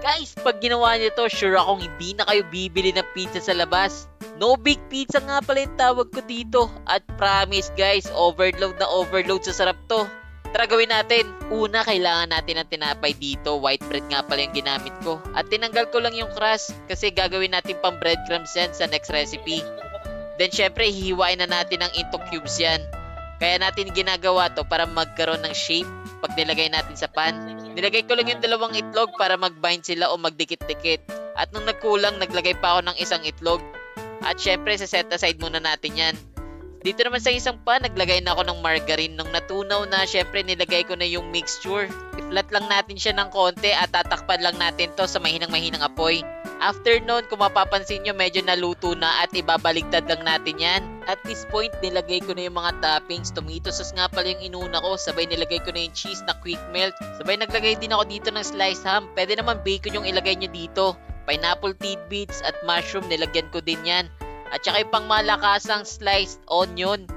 Guys, pag ginawa niyo to, sure akong hindi na kayo bibili ng pizza sa labas. No Big Pizza nga pala yung tawag ko dito. At promise guys, overload na overload sa sarap to. Tara gawin natin. Una, kailangan natin ng tinapay dito. White bread nga pala yung ginamit ko. At tinanggal ko lang yung crust kasi gagawin natin pang breadcrumbs yan sa next recipe. Then syempre, hihiwain na natin ng into cubes yan. Kaya natin ginagawa to para magkaroon ng shape pag nilagay natin sa pan. Nilagay ko lang yung 2 itlog para mag-bind sila o magdikit-dikit. At nung nagkulang, naglagay pa ako ng 1 itlog. At syempre, set aside muna natin yan. Dito naman sa isang pan, naglagay na ako ng margarine. Nung natunaw na, syempre nilagay ko na yung mixture. I-flat lang natin siya ng konti at tatakpan lang natin to sa mahinang-mahinang apoy. After nun, kung mapapansin nyo, medyo naluto na at ibabaligtad lang natin yan. At this point, nilagay ko na yung mga toppings. Tomato sauce nga pala yung inuna ko. Sabay nilagay ko na yung cheese na quick melt. Sabay naglagay din ako dito ng sliced ham. Pwede naman bacon yung ilagay nyo dito. Pineapple tidbits at mushroom, nilagyan ko din yan. At saka yung pang malakasang sliced onion.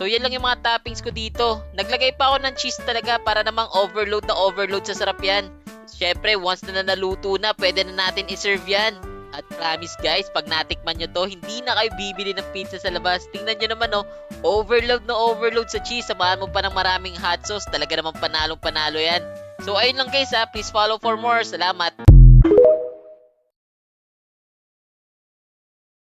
So yan lang yung mga toppings ko dito. Naglagay pa ako ng cheese talaga para namang overload na overload sa sarap yan. Syempre, once na naluto na, pwede na natin iserve yan. At promise guys, pag natikman nyo to, hindi na kayo bibili ng pizza sa labas. Tingnan nyo naman oh, overload na overload sa cheese. Samahan mo pa ng maraming hot sauce. Talaga namang panalong panalo yan. So ayun lang guys ha, please follow for more. Salamat!